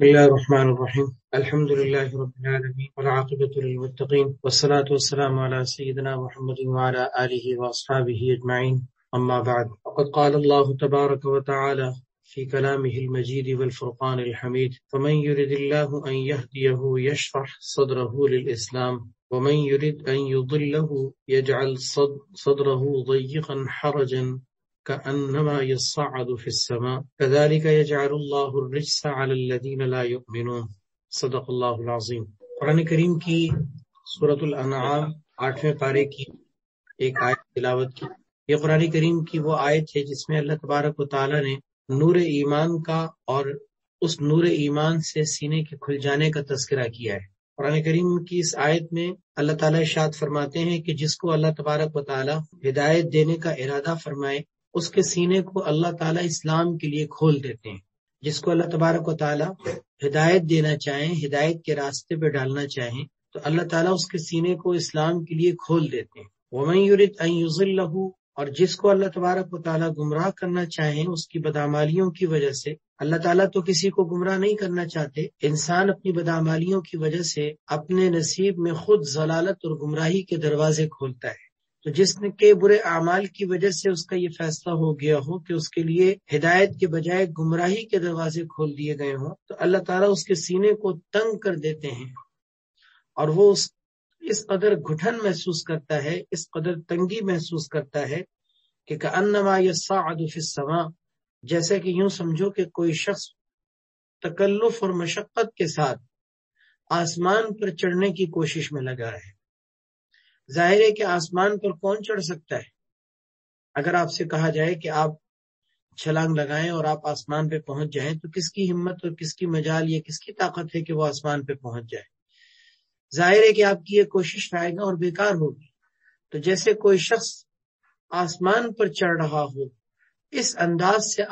بسم الله الرحمن الرحيم. الحمد لله رب العالمين والعاقبة للمتقين والصلاة والسلام على سيدنا محمد وعلى آله وأصحابه أجمعين. أما بعد، فقد قال الله تبارك وتعالى في كلامه المجيد والفرقان الحميد: فمن يرد الله أن يهديه يشرح صدره للإسلام ومن يرد أن يضله يجعل صدره ضيقا حرجا كأنما يصعد في السماء كذلك يجعل الله الرجس على الذين لا يؤمنون. صدق اللہ العظیم. قرآن کریم کی سورۃ الانعام 8ویں پارے کی ایک آیت تلاوت کی. یہ قرآن کریم کی وہ آیت ہے جس میں اللہ تبارک و تعالیٰ نے نور ایمان کا اور اس نور ایمان سے سینے کے کھل جانے کا تذکرہ کیا ہے. قرآن کریم کی اس آیت میں اللہ تعالیٰ ارشاد فرماتے ہیں کہ جس کو اللہ تبارک و تعالیٰ ہدایت دینے کا ارادہ فرمائے اس کے سینے کو اللہ تعالیٰ اسلام کے لیے کھول دیتے ہیں. جس کو اللہ تبارک و تعالیٰ ہدایت دینا چاہیں، ہدایت کے راستے پہ ڈالنا چاہیں، تو اللہ تعالیٰ اس کے سینے کو اسلام کے لیے کھول دیتے ہیں. وَمَن يُرِدْ أَن يُضِلَّهُ، اور جس کو اللہ تبارک و تعالیٰ گمراہ کرنا چاہیں اس کی بدعمالیوں کی وجہ سے. اللہ تعالیٰ تو کسی کو گمراہ نہیں کرنا چاہتے، انسان اپنی بدعمالیوں کی وجہ سے اپنے نصیب میں خود ضلالت اور گمراہی کے دروازے کھولتا ہے. تو جس کے برے اعمال کی وجہ سے اس کا یہ فیصلہ ہو گیا ہو کہ اس کے لیے ہدایت کے بجائے گمراہی کے دروازے کھول دیے گئے ہوں، تو اللہ تعالیٰ اس کے سینے کو تنگ کر دیتے ہیں اور وہ اس قدر گھٹن محسوس کرتا ہے، اس قدر تنگی محسوس کرتا ہے کہ کأنما یصعد فی السماء، جیسے کہ یوں سمجھو کہ کوئی شخص تکلف اور مشقت کے ساتھ آسمان پر چڑھنے کی کوشش میں لگا ہے. ظاہر ہے کہ آسمان پر کون چڑھ سکتا ہے؟ اگر آپ سے کہا جائے کہ آپ چھلانگ لگائیں اور آپ آسمان پہ پہنچ جائیں تو کس کی ہمت اور کس کی مجال یا کس کی طاقت ہے کہ وہ آسمان پہ پہنچ جائے؟ ظاہر ہے کہ آپ کی یہ کوشش رائے گا اور بیکار ہوگی. تو جیسے کوئی شخص آسمان پر چڑھ رہا ہو، اس انداز سے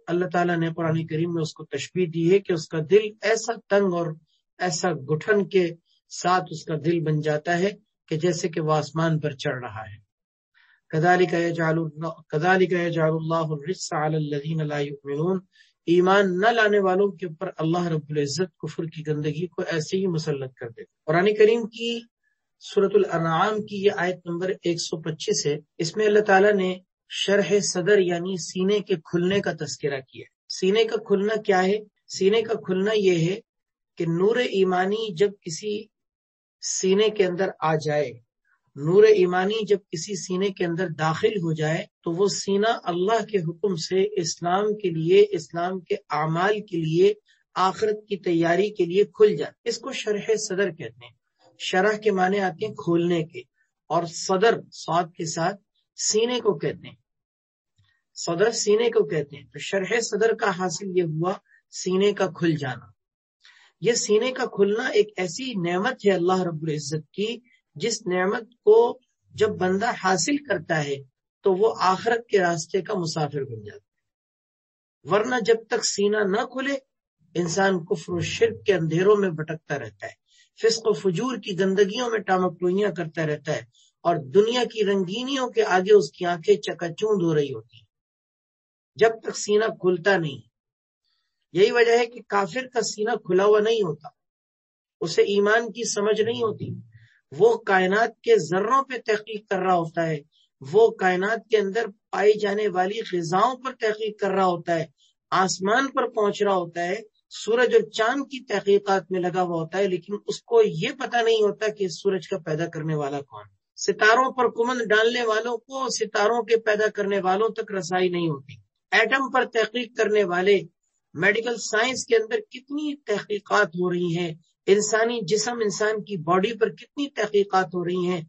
اللہ تعالیٰ نے قرآن کریم میں اس کو تشبیہ دی ہے کہ اس کا دل ایسا تنگ اور ایسا گھٹن کے ساتھ اس کا دل بن جاتا ہے کہ جیسے کہ وہ آسمان پر چڑھ رہا ہے. كذلك يجعل الله الرجس على الذين لا يؤمنون، ایمان نہ لانے والوں کے اوپر اللہ رب العزت کفر کی گندگی کو ایسے ہی مسلط کر دیتا. قرآن کریم کی سورۃ الانعام کی یہ آیت نمبر 125 ہے. اس میں اللہ تعالیٰ نے شرح صدر یعنی سینے کے کھلنے کا تذکرہ کیا. سینے کا کھلنا کیا ہے؟ سینے کا کھلنا یہ ہے کہ نور ایمانی جب کسی سینے کے اندر آ جائے، نور ایمانی جب کسی سینے کے اندر داخل ہو جائے تو وہ سینہ اللہ کے حکم سے اسلام کے لیے، اسلام کے اعمال کے لیے، آخرت کی تیاری کے لیے کھل جائے. اس کو شرح صدر کہتے ہیں. شرح کے معنی آتے ہیں کھولنے کے، اور صدر صاد کے ساتھ سینے کو کہتے ہیں. صدر سینے کو کہتے ہیں. تو شرح صدر کا حاصل یہ ہوا سینے کا کھل جانا. یہ سینے کا کھلنا ایک ایسی نعمت ہے اللہ رب العزت کی، جس نعمت کو جب بندہ حاصل کرتا ہے تو وہ آخرت کے راستے کا مسافر بن جاتا ہے. ورنہ جب تک سینہ نہ کھلے انسان کفر و شرک کے اندھیروں میں بھٹکتا رہتا ہے، فسق و فجور کی گندگیوں میں ٹامکٹوئیاں کرتا رہتا ہے، اور دنیا کی رنگینیوں کے آگے اس کی آنکھیں چکا چوند ہو رہی ہوتی ہیں جب تک سینہ کھلتا نہیں. یہی وجہ ہے کہ کافر کا سینہ کھلا ہوا نہیں ہوتا، اسے ایمان کی سمجھ نہیں ہوتی. وہ کائنات کے ذروں پہ تحقیق کر رہا ہوتا ہے، وہ کائنات کے اندر پائی جانے والی غذاؤں پر تحقیق کر رہا ہوتا ہے، آسمان پر پہنچ رہا ہوتا ہے، سورج اور چاند کی تحقیقات میں لگا ہوا ہوتا ہے، لیکن اس کو یہ پتہ نہیں ہوتا کہ اس سورج کا پیدا کرنے والا کون. ستاروں پر کمند ڈالنے والوں کو ستاروں کے پیدا کرنے والوں تک رسائی نہیں ہوتی. ایٹم پر تحقیق کرنے والے، میڈیکل سائنس کے اندر کتنی تحقیقات ہو رہی ہیں، انسانی جسم، انسان کی باڈی پر کتنی تحقیقات ہو رہی ہیں،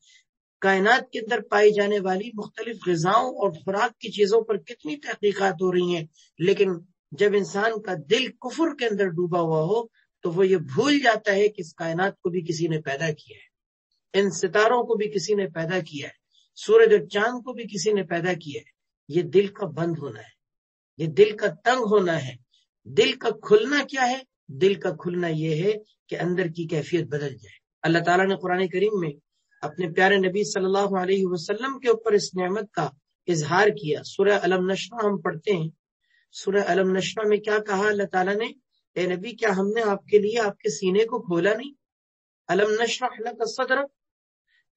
کائنات کے اندر پائی جانے والی مختلف غذاؤں اور خوراک کی چیزوں پر کتنی تحقیقات ہو رہی ہیں، لیکن جب انسان کا دل کفر کے اندر ڈوبا ہوا ہو تو وہ یہ بھول جاتا ہے کہ اس کائنات کو بھی کسی نے پیدا کیا ہے، ان ستاروں کو بھی کسی نے پیدا کیا ہے، سورج اور چاند کو بھی کسی نے پیدا کیا ہے. یہ دل کا بند ہونا ہے، یہ دل کا تنگ ہونا ہے. دل کا کھلنا کیا ہے؟ دل کا کھلنا یہ ہے کہ اندر کی کیفیت بدل جائے. اللہ تعالیٰ نے قرآن کریم میں اپنے پیارے نبی صلی اللہ علیہ وسلم کے اوپر اس نعمت کا اظہار کیا. سورہ الم نشرح ہم پڑھتے ہیں. سورہ الم نشرح میں کیا کہا اللہ تعالیٰ نے؟ اے نبی کیا ہم نے آپ کے لیے آپ کے سینے کو کھولا نہیں؟ الم نشرح لک صدرک،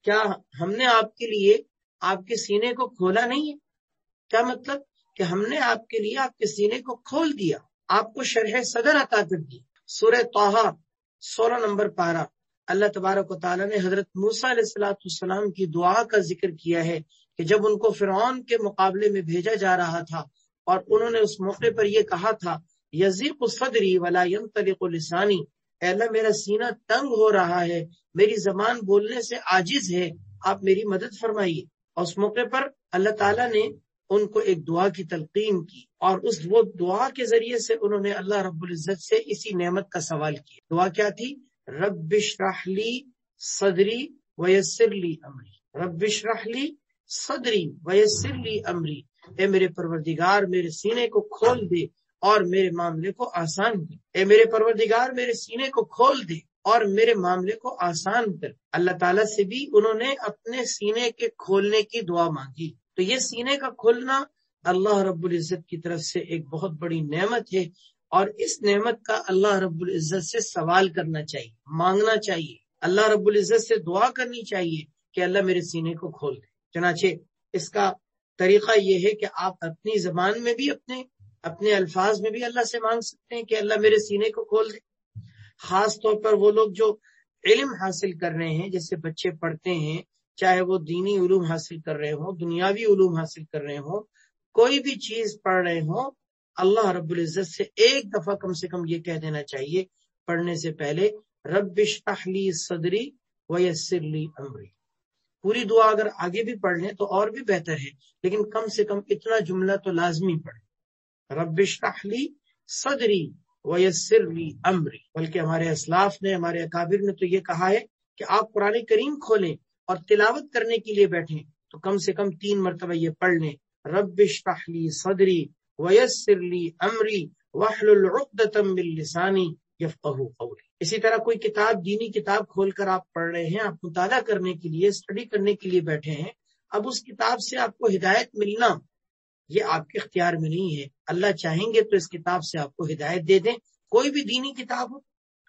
کیا ہم نے آپ کے لیے آپ کے سینے کو کھولا نہیں ہے؟ کیا مطلب کہ ہم نے آپ کے لیے آپ کے سینے کو کھول دیا، آپ کو شرح صدر عطا کر دی۔ سورہ طٰہٰ 16 نمبر پارہ، اللہ تبارک و تعالیٰ نے حضرت موسیٰ علیہ السلام کی دعا کا ذکر کیا ہے کہ جب ان کو فرعون کے مقابلے میں بھیجا جا رہا تھا اور انہوں نے اس موقع پر یہ کہا تھا یضیق صدری ولا ینطلق لسانی، اے اللہ میرا سینہ تنگ ہو رہا ہے، میری زبان بولنے سے عاجز ہے، آپ میری مدد فرمائیے۔ اور اس موقع پر اللہ تعالیٰ نے ان کو ایک دعا کی تلقین کی اور وہ دعا کے ذریعے سے انہوں نے اللہ رب العزت سے اسی نعمت کا سوال کیا۔ دعا کیا تھی؟ رب اشرح لی صدری ویسر لی امری، رب اشرح لی صدری ویسر لی امری، اے میرے پروردگار میرے سینے کو کھول دے اور میرے معاملے کو آسان کر، اے میرے پروردگار میرے سینے کو کھول دے اور میرے معاملے کو آسان کر۔ اللہ تعالیٰ سے بھی انہوں نے اپنے سینے کے کھولنے کی دعا مانگی۔ تو یہ سینے کا کھولنا اللہ رب العزت کی طرف سے ایک بہت بڑی نعمت ہے، اور اس نعمت کا اللہ رب العزت سے سوال کرنا چاہیے، مانگنا چاہیے، اللہ رب العزت سے دعا کرنی چاہیے کہ اللہ میرے سینے کو کھول دے۔ چنانچہ اس کا طریقہ یہ ہے کہ آپ اپنی زبان میں بھی اپنے الفاظ میں بھی اللہ سے مانگ سکتے ہیں کہ اللہ میرے سینے کو کھول دے۔ خاص طور پر وہ لوگ جو علم حاصل کر رہے ہیں، جیسے بچے پڑھتے ہیں، چاہے وہ دینی علوم حاصل کر رہے ہوں، دنیاوی علوم حاصل کر رہے ہوں، کوئی بھی چیز پڑھ رہے ہوں، اللہ رب العزت سے ایک دفعہ کم سے کم یہ کہہ دینا چاہیے پڑھنے سے پہلے رب اشرح لی صدری ویسر لی امری۔ پوری دعا اگر آگے بھی پڑھ لیں تو اور بھی بہتر ہے، لیکن کم سے کم اتنا جملہ تو لازمی پڑھیں، رب اشرح لی صدری ویسر لی امری۔ بلکہ ہمارے اسلاف نے، ہمارے اکابر نے تو یہ کہا ہے کہ آپ قرآن کریم کھولیں اور تلاوت کرنے کے لیے بیٹھیں تو کم سے کم 3 مرتبہ یہ پڑھ لیں، رب اشرح لی صدری ویسر لی امری واحلل عقدۃ من لسانی یفقہوا قولی۔ اسی طرح کوئی کتاب، دینی کتاب کھول کر آپ پڑھ رہے ہیں، آپ مطالعہ کرنے کے لیے، اسٹڈی کرنے کے لیے بیٹھے ہیں، اب اس کتاب سے آپ کو ہدایت ملنا یہ آپ کے اختیار میں نہیں ہے، اللہ چاہیں گے تو اس کتاب سے آپ کو ہدایت دے دیں۔ کوئی بھی دینی کتاب ہو،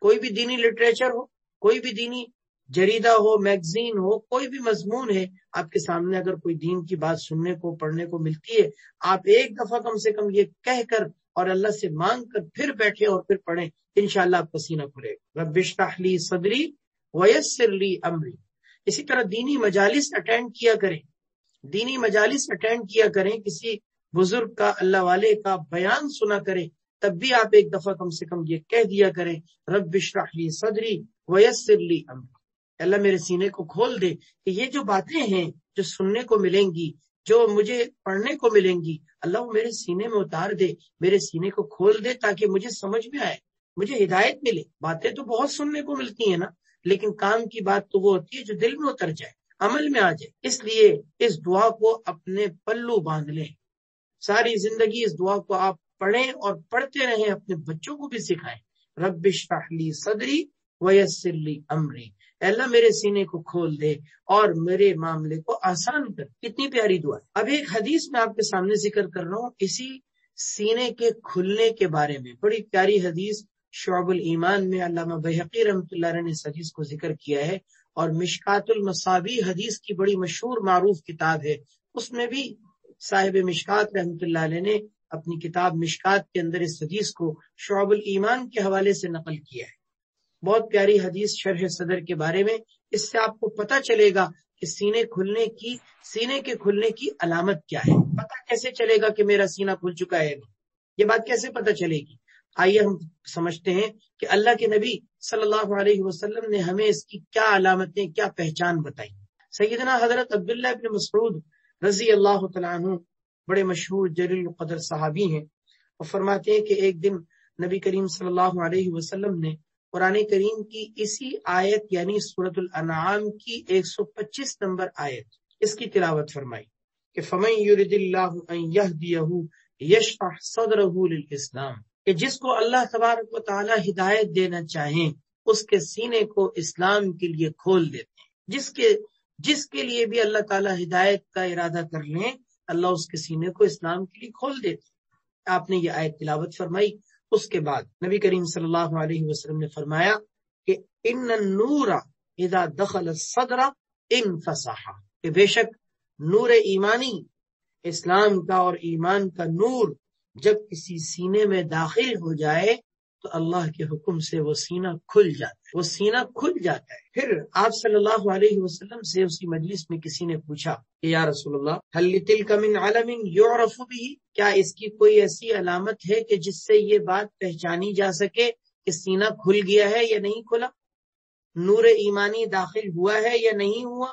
کوئی بھی دینی لٹریچر ہو، کوئی بھی دینی جریدہ ہو، میگزین ہو، کوئی بھی مضمون ہے، آپ کے سامنے اگر کوئی دین کی بات سننے کو، پڑھنے کو ملتی ہے، آپ ایک دفعہ کم سے کم یہ کہہ کر اور اللہ سے مانگ کر پھر بیٹھے اور پھر پڑھیں، انشاءاللہ آپ کا سینہ کھلے گا۔ رب اشرح لی صدری ویسر لی امری۔ اسی طرح دینی مجالس اٹینڈ کیا کریں، دینی مجالس اٹینڈ کیا کریں، کسی بزرگ کا، اللہ والے کا بیان سنا کریں، تب بھی آپ ایک دفعہ کم سے کم یہ کہہ دیا کریں رب اشرح لی صدری ویسر لی امری، اللہ میرے سینے کو کھول دے کہ یہ جو باتیں ہیں جو سننے کو ملیں گی، جو مجھے پڑھنے کو ملیں گی، اللہ وہ میرے سینے میں اتار دے، میرے سینے کو کھول دے تاکہ مجھے سمجھ میں آئے، مجھے ہدایت ملے۔ باتیں تو بہت سننے کو ملتی ہیں نا، لیکن کام کی بات تو وہ ہوتی ہے جو دل میں اتر جائے، عمل میں آ جائے۔ اس لیے اس دعا کو اپنے پلو باندھ لیں، ساری زندگی اس دعا کو آپ پڑھیں اور پڑھتے رہیں، اپنے بچوں کو بھی سکھائیں، رب اشرح لی صدری ویسر لی امری، اللہ میرے سینے کو کھول دے اور میرے معاملے کو آسان کر۔ کتنی پیاری دعا۔ اب ایک حدیث میں آپ کے سامنے ذکر کر رہا ہوں اسی سینے کے کھلنے کے بارے میں، بڑی پیاری حدیث شعب الایمان میں علامہ بیہقی رحمۃ اللہ علیہ نے اس حدیث کو ذکر کیا ہے، اور مشکات المصابیح حدیث کی بڑی مشہور معروف کتاب ہے، اس میں بھی صاحب مشکات رحمۃ اللہ علیہ نے اپنی کتاب مشکات کے اندر اس حدیث کو شعب الایمان کے حوالے سے نقل کیا ہے۔ بہت پیاری حدیث شرح صدر کے بارے میں، اس سے آپ کو پتہ چلے گا کہ سینے کے کھلنے کی علامت کیا ہے، پتہ کیسے چلے گا کہ میرا سینہ کھل چکا ہے، یہ بات کیسے پتہ چلے گی۔ آئیے ہم سمجھتے ہیں کہ اللہ کے نبی صلی اللہ علیہ وسلم نے ہمیں اس کی کیا علامتیں، کیا پہچان بتائی۔ سیدنا حضرت عبداللہ ابن مسعود رضی اللہ تعالیٰ عنہ بڑے مشہور جلیل القدر صحابی ہیں، اور فرماتے ہیں کہ ایک دن نبی کریم صلی اللہ علیہ وسلم نے قرآن کریم کی اسی آیت یعنی سورۃ الانعام کی 125 نمبر آیت اس کی تلاوت فرمائی کہ فَمَن يُرِدِ اللَّهُ أَن يَهْدِيَهُ يَشْرَحْ صَدْرَهُ لِلْإِسْلَامِ، کہ جس کو اللہ تبارک و تعالی ہدایت دینا چاہیں اس کے سینے کو اسلام کے لیے کھول دیتے ہیں۔ جس کے لیے بھی اللہ تعالی ہدایت کا ارادہ کر لیں، اللہ اس کے سینے کو اسلام کے لیے کھول دیتے ہیں۔ آپ نے یہ آیت تلاوت فرمائی اس کے بعد نبی کریم صلی اللہ علیہ وسلم نے فرمایا کہ ان النور اذا دخل الصدر انفسح، کہ بے شک نور ایمانی، اسلام کا اور ایمان کا نور جب کسی سینے میں داخل ہو جائے تو اللہ کے حکم سے وہ سینہ کھل جاتا ہے، پھر آپ صلی اللہ علیہ وسلم سے اسی مجلس میں کسی نے پوچھا کہ یا رسول اللہ هل لتلك من علم يعرف به، کیا اس کی کوئی ایسی علامت ہے کہ جس سے یہ بات پہچانی جا سکے کہ سینہ کھل گیا ہے یا نہیں کھلا، نور ایمانی داخل ہوا ہے یا نہیں ہوا،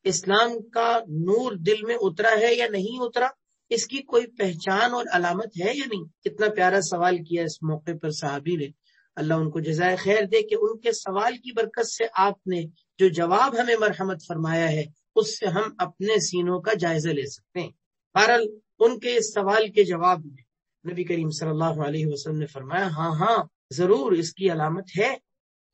اسلام کا نور دل میں اترا ہے یا نہیں اترا، اس کی کوئی پہچان اور علامت ہے یا نہیں؟ کتنا پیارا سوال کیا اس موقع پر صحابی نے، اللہ ان کو جزائے خیر دے کہ ان کے سوال کی برکت سے آپ نے جو جواب ہمیں مرحمت فرمایا ہے اس سے ہم اپنے سینوں کا جائزہ لے سکتے ہیں۔ بہرحال ان کے اس سوال کے جواب میں نبی کریم صلی اللہ علیہ وسلم نے فرمایا ہاں ضرور اس کی علامت ہے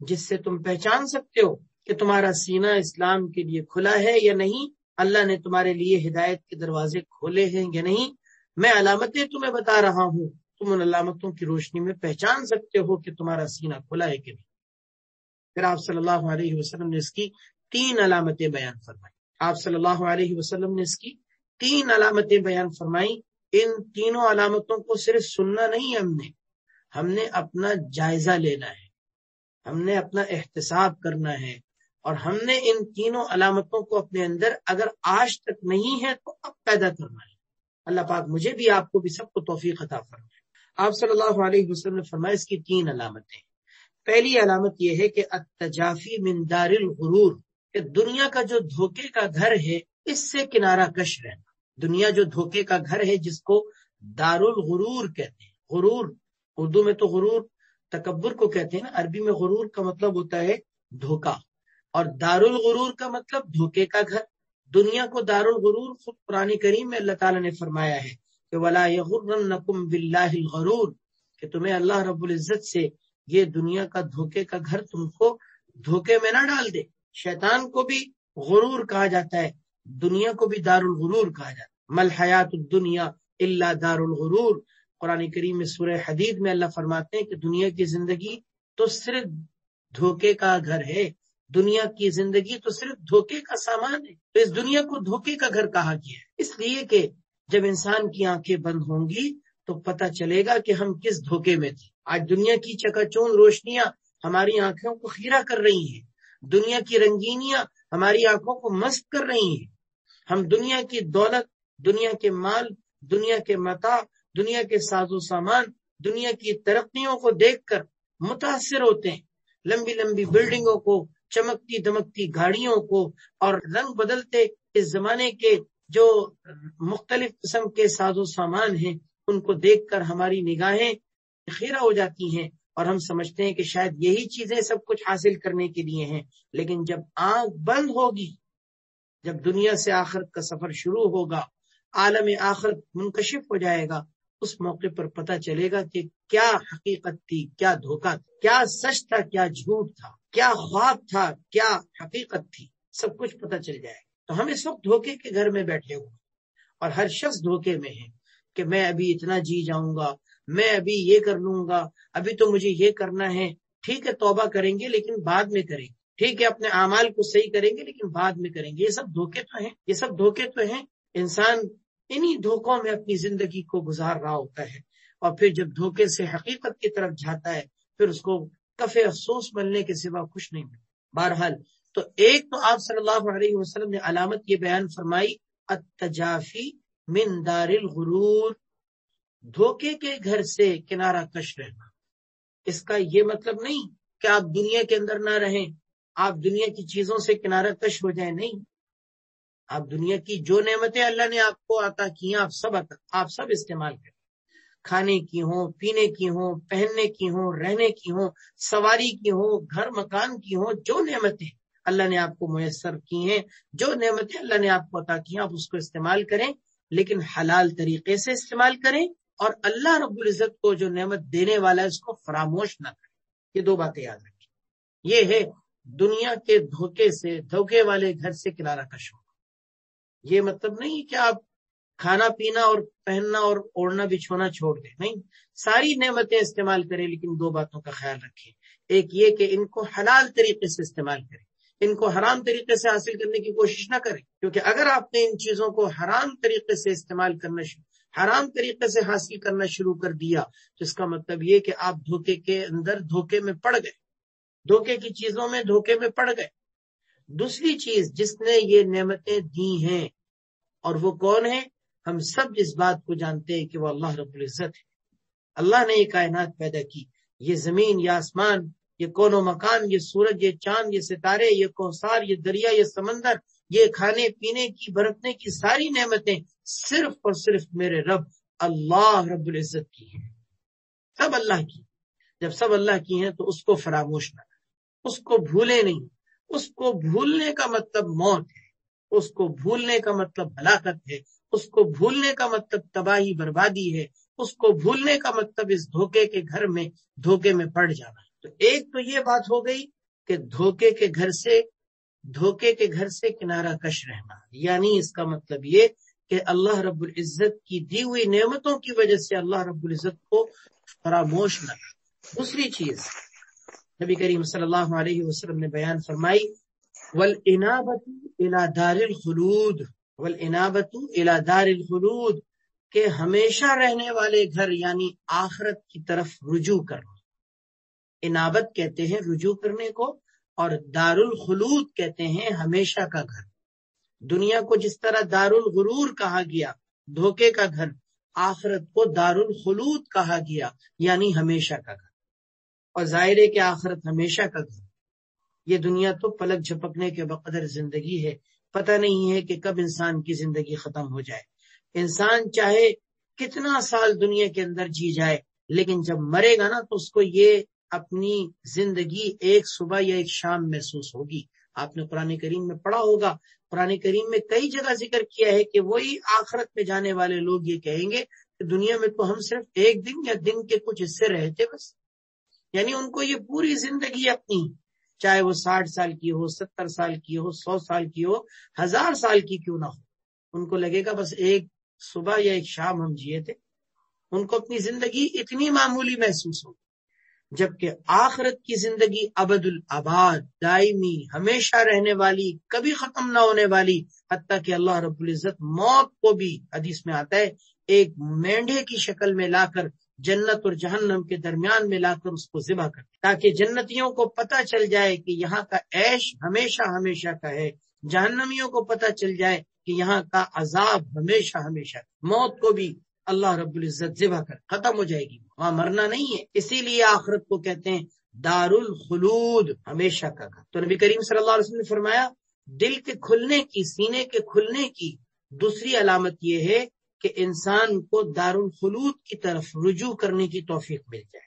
جس سے تم پہچان سکتے ہو کہ تمہارا سینہ اسلام کے لیے کھلا ہے یا نہیں، اللہ نے تمہارے لیے ہدایت کے دروازے کھولے ہیں یا نہیں، میں علامتیں تمہیں بتا رہا ہوں، تم ان علامتوں کی روشنی میں پہچان سکتے ہو کہ تمہارا سینہ کھلا ہے کہ نہیں۔ پھر آپ صلی اللہ علیہ وسلم نے اس کی 3 علامتیں بیان فرمائی، آپ صلی اللہ علیہ وسلم نے اس کی 3 علامتیں بیان فرمائی۔ ان تینوں علامتوں کو صرف سننا نہیں، ہم نے اپنا جائزہ لینا ہے، ہم نے اپنا احتساب کرنا ہے، اور ہم نے ان تینوں علامتوں کو اپنے اندر اگر آج تک نہیں ہے تو اب پیدا کرنا ہے۔ اللہ پاک مجھے بھی آپ کو بھی سب کو توفیق عطا فرمائے۔ آپ صلی اللہ علیہ وسلم نے فرمایا اس کی 3 علامتیں۔ پہلی علامت یہ ہے کہ التجافی من دار الغرور، کہ دنیا کا جو دھوکے کا گھر ہے اس سے کنارہ کش رہنا۔ دنیا جو دھوکے کا گھر ہے جس کو دار الغرور کہتے ہیں، غرور اردو میں تو غرور تکبر کو کہتے ہیں، عربی میں غرور کا مطلب ہوتا ہے دھوکا، اور دار الغرور کا مطلب دھوکے کا گھر۔ دنیا کو دار الغرور خود قرآن کریم میں اللہ تعالیٰ نے فرمایا ہے کہ وَلَا يَغُرَّنَّكُمْ بِاللَّهِ الْغَرُورُ، کہ تمہیں اللہ رب العزت سے یہ دنیا کا دھوکے کا گھر تم کو دھوکے میں نہ ڈال دے۔ شیطان کو بھی غرور کہا جاتا ہے، دنیا کو بھی دار الغرور کہا جاتا ہے۔ مَا الْحَيَاةُ الدُّنْيَا إِلَّا دَارُ الْغُرُورِ، قرآن کریم میں سورہ حدید میں اللہ فرماتے ہیں کہ دنیا کی زندگی تو صرف دھوکے کا گھر ہے، دنیا کی زندگی تو صرف دھوکے کا سامان ہے۔ تو اس دنیا کو دھوکے کا گھر کہا گیا ہے، اس لیے کہ جب انسان کی آنکھیں بند ہوں گی تو پتہ چلے گا کہ ہم کس دھوکے میں تھے۔ آج دنیا کی چکا چوند روشنیاں ہماری آنکھوں کو خیرہ کر رہی ہیں، دنیا کی رنگینیاں ہماری آنکھوں کو مست کر رہی ہیں۔ ہم دنیا کی دولت، دنیا کے مال، دنیا کے متاع، دنیا کے ساز و سامان، دنیا کی ترقیوں کو دیکھ کر متاثر ہوتے ہیں، لمبی لمبی بلڈنگوں کو، چمکتی دمکتی گاڑیوں کو، اور رنگ بدلتے اس زمانے کے جو مختلف قسم کے ساز و سامان ہیں ان کو دیکھ کر ہماری نگاہیں خیرہ ہو جاتی ہیں، اور ہم سمجھتے ہیں کہ شاید یہی چیزیں سب کچھ حاصل کرنے کے لیے ہیں۔ لیکن جب آنکھ بند ہوگی، جب دنیا سے آخرت کا سفر شروع ہوگا، عالم آخرت منکشف ہو جائے گا، اس موقع پر پتہ چلے گا کہ کیا حقیقت تھی، کیا دھوکہ تھا، کیا سچ تھا، کیا جھوٹ تھا، کیا خواب تھا، کیا حقیقت تھی، سب کچھ پتہ چل جائے گا۔ تو ہم اس وقت دھوکے کے گھر میں بیٹھے ہوئے، اور ہر شخص دھوکے میں ہے کہ میں ابھی اتنا جی جاؤں گا، میں ابھی یہ کر لوں گا، ابھی تو مجھے یہ کرنا ہے۔ ٹھیک ہے توبہ کریں گے لیکن بعد میں کریں گے، ٹھیک ہے اپنے اعمال کو صحیح کریں گے لیکن بعد میں کریں گے۔ یہ سب دھوکے تو ہیں، یہ سب دھوکے تو ہیں۔ انسان انہی دھوکوں میں اپنی زندگی کو گزار رہا ہوتا ہے، اور پھر جب دھوکے سے حقیقت کی طرف جاتا ہے پھر اس کو کف افسوس ملنے کے سوا کچھ نہیں ملتا۔ بہرحال تو ایک تو آپ صلی اللہ علیہ وسلم نے علامت یہ بیان فرمائی التجافی من دار الغرور، دھوکے کے گھر سے کنارہ کش رہنا۔ اس کا یہ مطلب نہیں کہ آپ دنیا کے اندر نہ رہیں، آپ دنیا کی چیزوں سے کنارہ کش ہو جائیں، نہیں، آپ دنیا کی جو نعمتیں اللہ نے آپ کو عطا کی ہیں آپ سب استعمال کریں، کھانے کی ہوں، پینے کی ہوں، پہننے کی ہوں، رہنے کی ہوں، سواری کی ہوں، گھر مکان کی ہوں، جو نعمتیں اللہ نے آپ کو میسر کی ہیں، جو نعمتیں اللہ نے آپ کو عطا کی ہیں، آپ اس کو استعمال کریں، لیکن حلال طریقے سے استعمال کریں، اور اللہ رب العزت کو جو نعمت دینے والا ہے اس کو فراموش نہ کریں۔ یہ 2 باتیں یاد رکھیں۔ یہ ہے دنیا کے دھوکے سے، دھوکے والے گھر سے کنارہ کش ہو۔ یہ مطلب نہیں کہ آپ کھانا پینا اور پہننا اور اوڑھنا بچھونا چھوڑ دیں، نہیں، ساری نعمتیں استعمال کریں، لیکن دو باتوں کا خیال رکھیں۔ ایک یہ کہ ان کو حلال طریقے سے استعمال کریں، ان کو حرام طریقے سے حاصل کرنے کی کوشش نہ کریں، کیونکہ اگر آپ نے ان چیزوں کو حرام طریقے سے استعمال کرنا حرام طریقے سے حاصل کرنا شروع کر دیا تو اس کا مطلب یہ کہ آپ دھوکے کے اندر دھوکے میں پڑ گئے، دھوکے کی چیزوں میں دھوکے میں پڑ گئے۔ دوسری چیز، جس نے یہ نعمتیں دی ہیں اور وہ کون ہے، ہم سب اس بات کو جانتے ہیں کہ وہ اللہ رب العزت ہے۔ اللہ نے یہ کائنات پیدا کی، یہ زمین، یہ آسمان، یہ کون و مکان، یہ سورج، یہ چاند، یہ ستارے، یہ کوثر، یہ دریا، یہ سمندر، یہ کھانے پینے کی برتنے کی ساری نعمتیں صرف اور صرف میرے رب اللہ رب العزت کی ہیں، سب اللہ کی۔ جب سب اللہ کی ہیں تو اس کو فراموش نہ کریں، اس کو بھولے نہیں۔ اس کو بھولنے کا مطلب موت ہے، اس کو بھولنے کا مطلب ہلاکت ہے، اس کو بھولنے کا مطلب تباہی بربادی ہے، اس کو بھولنے کا مطلب اس دھوکے کے گھر میں دھوکے میں پڑ جانا۔ تو ایک تو یہ بات ہو گئی کہ دھوکے کے گھر سے کنارہ کش رہنا، یعنی اس کا مطلب یہ کہ اللہ رب العزت کی دی ہوئی نعمتوں کی وجہ سے اللہ رب العزت کو فراموش نہ کرنا۔ دوسری چیز نبی کریم صلی اللہ علیہ وسلم نے بیان فرمائی، وَالْإِنَابَةُ إِلَى دَارِ الْخُلُودِ، وَالْإِنَابَةُ إِلَى دَارِ الْخُلُودِ، کہ ہمیشہ رہنے والے گھر یعنی آخرت کی طرف رجوع کرنا۔ انابت کہتے ہیں رجوع کرنے کو، اور دار الخلود کہتے ہیں ہمیشہ کا گھر۔ دنیا کو جس طرح دار الغرور کہا گیا، دھوکے کا گھر، آخرت کو دار الخلود کہا گیا یعنی ہمیشہ کا گھر۔ اور ظاہر ہے کہ آخرت ہمیشہ کا گھر، یہ دنیا تو پلک جھپکنے کے بقدر زندگی ہے، پتہ نہیں ہے کہ کب انسان کی زندگی ختم ہو جائے۔ انسان چاہے کتنا سال دنیا کے اندر جی جائے، لیکن جب مرے گا نا تو اس کو یہ اپنی زندگی ایک صبح یا ایک شام محسوس ہوگی۔ آپ نے قرآن کریم میں پڑھا ہوگا، قرآن کریم میں کئی جگہ ذکر کیا ہے کہ وہی آخرت میں جانے والے لوگ یہ کہیں گے کہ دنیا میں تو ہم صرف ایک دن یا دن کے کچھ حصے رہے تھے بس۔ یعنی ان کو یہ پوری زندگی اپنی، چاہے وہ 60 سال کی ہو، 70 سال کی ہو، 100 سال کی ہو، 1000 سال کی کیوں نہ ہو، ان کو لگے گا بس ایک صبح یا ایک شام ہم جیے تھے۔ ان کو اپنی زندگی اتنی معمولی محسوس ہوگی، جبکہ آخرت کی زندگی ابد الاباد، دائمی، ہمیشہ رہنے والی، کبھی ختم نہ ہونے والی، حتیٰ کہ اللہ رب العزت موت کو بھی، حدیث میں آتا ہے، ایک مینڈھے کی شکل میں لا کر جنت اور جہنم کے درمیان میں لا کر اس کو ذبح کرتے، تاکہ جنتیوں کو پتہ چل جائے کہ یہاں کا عیش ہمیشہ ہمیشہ کا ہے، جہنمیوں کو پتہ چل جائے کہ یہاں کا عذاب ہمیشہ ہمیشہ۔ موت کو بھی اللہ رب العزت ذبح کر ختم ہو جائے گی، وہاں مرنا نہیں ہے۔ اسی لیے آخرت کو کہتے ہیں دار الخلود، ہمیشہ کا گھر۔ تو نبی کریم صلی اللہ علیہ وسلم نے فرمایا، دل کے کھلنے کی، سینے کے کھلنے کی دوسری علامت یہ ہے کہ انسان کو دار الخلود کی طرف رجوع کرنے کی توفیق مل جائے،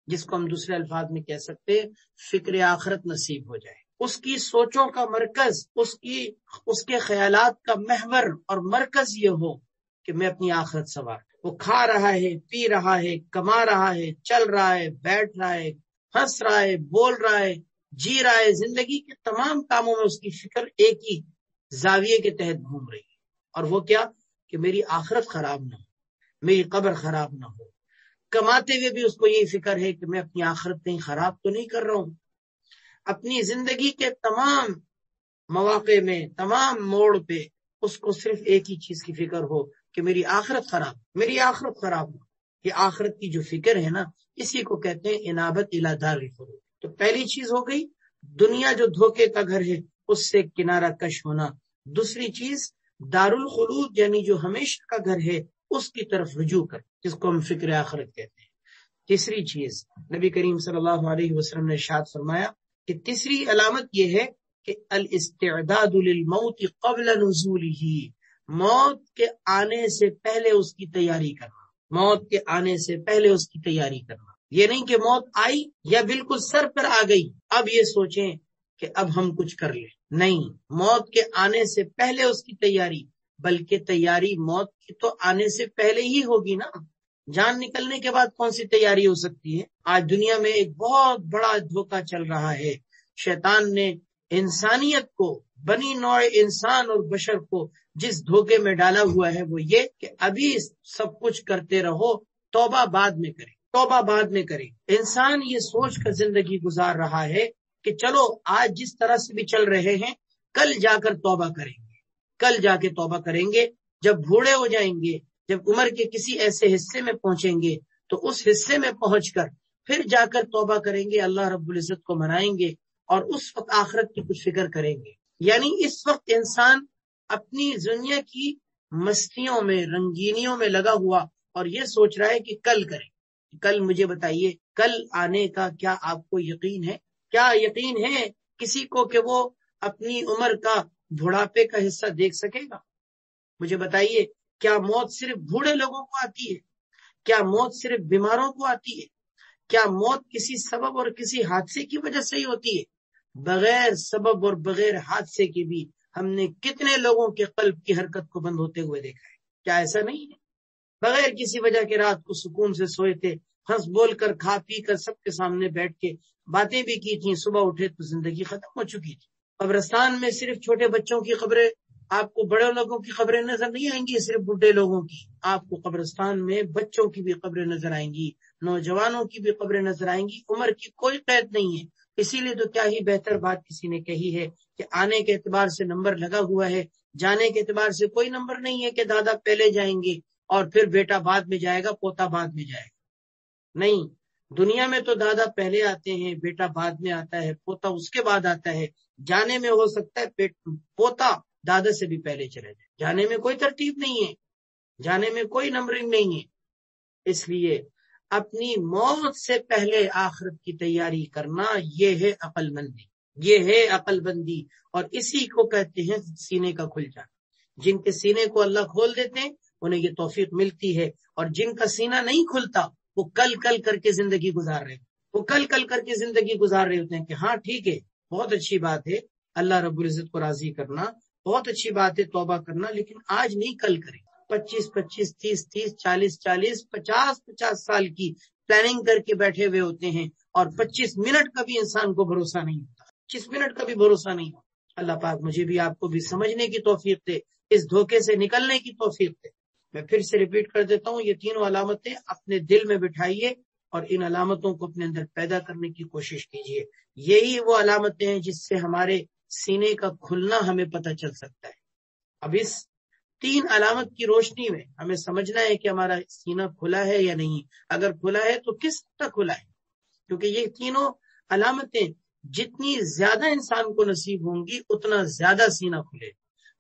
جس کو ہم دوسرے الفاظ میں کہہ سکتے ہیں فکر آخرت نصیب ہو جائے، اس کی سوچوں کا مرکز، اس کے خیالات کا محور اور مرکز یہ ہو کہ میں اپنی آخرت سنوار۔ وہ کھا رہا ہے، پی رہا ہے، کما رہا ہے، چل رہا ہے، بیٹھ رہا ہے، ہنس رہا ہے، بول رہا ہے، جی رہا ہے، زندگی کے تمام کاموں میں اس کی فکر ایک ہی زاویے کے تحت گھوم رہی ہے، اور وہ کیا کہ میری آخرت خراب نہ ہو، میری قبر خراب نہ ہو۔ کماتے ہوئے بھی اس کو یہی فکر ہے کہ میں اپنی آخرت کہیں خراب تو نہیں کر رہا ہوں۔ اپنی زندگی کے تمام مواقع میں، تمام موڑ پہ اس کو صرف ایک ہی چیز کی فکر ہو کہ میری آخرت خراب، میری آخرت خراب ہو۔ یہ آخرت کی جو فکر ہے نا، اسی کو کہتے ہیں انابت الی دار الخلود۔ تو پہلی چیز ہو گئی دنیا جو دھوکے کا گھر ہے اس سے کنارہ کش ہونا۔ دوسری چیز دار الخلود یعنی جو ہمیشہ کا گھر ہے اس کی طرف رجوع کر، جس کو ہم فکر آخرت کہتے ہیں۔ تیسری چیز نبی کریم صلی اللہ علیہ وسلم نے ارشاد فرمایا کہ تیسری علامت یہ ہے کہ الاستعداد للموت قبل نزولہ، موت کے آنے سے پہلے اس کی تیاری کرنا، موت کے آنے سے پہلے اس کی تیاری کرنا۔ یہ نہیں کہ موت آئی یا بالکل سر پر آ گئی اب یہ سوچیں کہ اب ہم کچھ کر لیں، نہیں، موت کے آنے سے پہلے اس کی تیاری، بلکہ تیاری موت کی تو آنے سے پہلے ہی ہوگی نا۔ جان نکلنے کے بعد کون سی تیاری ہو سکتی ہے؟ آج دنیا میں ایک بہت بڑا دھوکہ چل رہا ہے، شیطان نے انسانیت کو، بنی نوع انسان اور بشر کو جس دھوکے میں ڈالا ہوا ہے وہ یہ کہ ابھی سب کچھ کرتے رہو، توبہ بعد میں کریں، توبہ بعد میں کریں۔ انسان یہ سوچ کر زندگی گزار رہا ہے کہ چلو آج جس طرح سے بھی چل رہے ہیں کل جا کر توبہ کریں گے، کل جا کے توبہ کریں گے، جب بوڑھے ہو جائیں گے، جب عمر کے کسی ایسے حصے میں پہنچیں گے تو اس حصے میں پہنچ کر پھر جا کر توبہ کریں گے، اللہ رب العزت کو منائیں گے اور اس وقت آخرت کی کچھ فکر کریں گے۔ یعنی اس وقت انسان اپنی دنیا کی مستیوں میں، رنگینیوں میں لگا ہوا اور یہ سوچ رہا ہے کہ کل کریں۔ کل مجھے بتائیے، کل آنے کا کیا آپ کو یقین ہے؟ کیا یقین ہے کسی کو کہ وہ اپنی عمر کا بڑھاپے کا حصہ دیکھ سکے گا؟ مجھے بتائیے، کیا موت صرف بوڑھے لوگوں کو آتی ہے؟ کیا موت صرف بیماروں کو آتی ہے؟ کیا موت کسی سبب اور کسی حادثے کی وجہ سے ہی ہوتی ہے؟ بغیر سبب اور بغیر حادثے کے بھی ہم نے کتنے لوگوں کے قلب کی حرکت کو بند ہوتے ہوئے دیکھا ہے۔ کیا ایسا نہیں ہے؟ بغیر کسی وجہ کے رات کو سکون سے سوئے تھے، ہنس بول کر، کھا پی کر، سب کے سامنے بیٹھ کے باتیں بھی کی تھیں، صبح اٹھے تو زندگی ختم ہو چکی تھی۔ قبرستان میں صرف چھوٹے بچوں کی خبریں، آپ کو بڑے لوگوں کی خبریں نظر نہیں آئیں گی، صرف بڈھے لوگوں کی۔ آپ کو قبرستان میں بچوں کی بھی خبریں نظر آئیں گی، نوجوانوں کی بھی خبریں نظر آئیں گی۔ عمر کی کوئی قید نہیں ہے۔ اسی لیے تو کیا ہی بہتر بات کسی نے کہی ہے کہ آنے کے اعتبار سے نمبر لگا ہوا ہے، جانے کے اعتبار سے کوئی نمبر نہیں ہے کہ دادا پہلے جائیں گے اور پھر بیٹا بعد میں جائے گا، پوتا بعد میں جائے گا۔ نہیں، دنیا میں تو دادا پہلے آتے ہیں، بیٹا بعد میں آتا ہے، پوتا اس کے بعد آتا ہے۔ جانے میں ہو سکتا ہے پوتا دادا سے بھی پہلے چلے جائے۔ جانے میں کوئی ترتیب نہیں ہے، جانے میں کوئی نمبرنگ نہیں ہے۔ اس لیے اپنی موت سے پہلے آخرت کی تیاری کرنا، یہ ہے عقل مندی، یہ ہے عقل بندی، اور اسی کو کہتے ہیں سینے کا کھل جانا۔ جن کے سینے کو اللہ کھول دیتے ہیں انہیں یہ توفیق ملتی ہے، اور جن کا سینہ نہیں کھلتا وہ کل کل کر کے زندگی گزار رہے ہیں، وہ کل کل کر کے زندگی گزار رہے ہوتے ہیں کہ ہاں ٹھیک ہے، بہت اچھی بات ہے اللہ رب العزت کو راضی کرنا، بہت اچھی بات ہے توبہ کرنا، لیکن آج نہیں کل کریں۔ 25 30 40 50 سال کی پلاننگ کر کے بیٹھے ہوئے ہوتے ہیں، اور 25 منٹ کا بھی انسان کو بھروسہ نہیں ہوتا، 25 منٹ کا بھی بھروسہ نہیں ہوتا۔ اللہ پاک مجھے بھی آپ کو بھی سمجھنے کی توفیق دے، اس دھوکے سے نکلنے کی توفیق دے۔ میں پھر سے ریپیٹ کر دیتا ہوں، یہ تینوں علامتیں اپنے دل میں بٹھائیے اور ان علامتوں کو اپنے اندر پیدا کرنے کی کوشش کیجیے۔ یہی وہ علامتیں ہیں جس سے ہمارے سینے کا کھلنا ہمیں پتہ چل سکتا ہے۔ اب اس 3 علامت کی روشنی میں ہمیں سمجھنا ہے کہ ہمارا سینہ کھلا ہے یا نہیں۔ اگر کھلا ہے تو کس طرح کھلا ہے، کیونکہ یہ تینوں علامتیں جتنی زیادہ انسان کو نصیب ہوں گی اتنا زیادہ سینہ کھلے،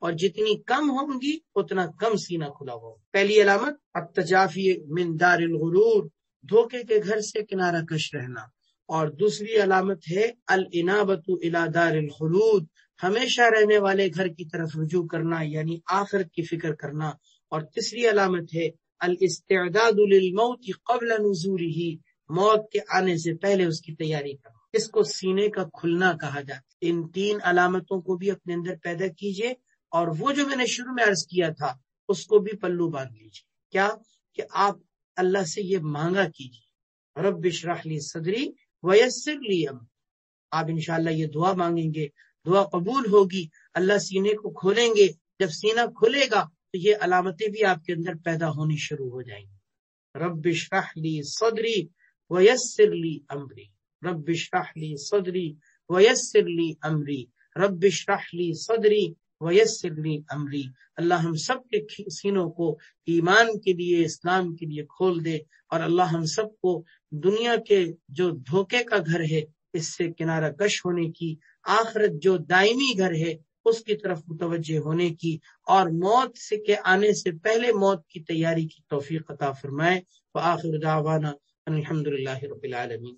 اور جتنی کم ہوں گی اتنا کم سینہ کھلا ہوگا۔ پہلی علامت التجافی من دار الغرور، دھوکے کے گھر سے کنارہ کش رہنا، اور دوسری علامت ہے الانابۃ الی دار الخلود، ہمیشہ رہنے والے گھر کی طرف رجوع کرنا، یعنی آخرت کی فکر کرنا، اور تیسری علامت ہے الاستعداد للموت قبل نزولہ، موت کے آنے سے پہلے اس کی تیاری کرنا۔ اس کو سینے کا کھلنا کہا جاتا ہے۔ ان 3 علامتوں کو بھی اپنے اندر پیدا کیجئے، اور وہ جو میں نے شروع میں عرض کیا تھا اس کو بھی پلو باندھ لیجئے۔ کیا کہ آپ اللہ سے یہ مانگا کیجئے، رب اشرح لی صدری ویسر لی امری۔ آپ انشاءاللہ یہ دعا مانگیں گے، دعا قبول ہوگی، اللہ سینے کو کھولیں گے۔ جب سینہ کھلے گا تو یہ علامتیں بھی آپ کے اندر پیدا ہونی شروع ہو جائیں گی۔ رب اشرح لی صدری ویسر لی امری، رب اشرح لی صدری ویسر لی امری، رب اشرح لی صدری ویسر لی امری۔ اللہ ہم سب کے سینوں کو ایمان کے لیے، اسلام کے لیے کھول دے، اور اللہ ہم سب کو دنیا کے جو دھوکے کا گھر ہے اس سے کنارہ کش ہونے کی، آخرت جو دائمی گھر ہے اس کی طرف متوجہ ہونے کی، اور موت سے کے آنے سے پہلے موت کی تیاری کی توفیق عطا فرمائے۔ وآخر دعوانا الحمدللہ رب العالمین۔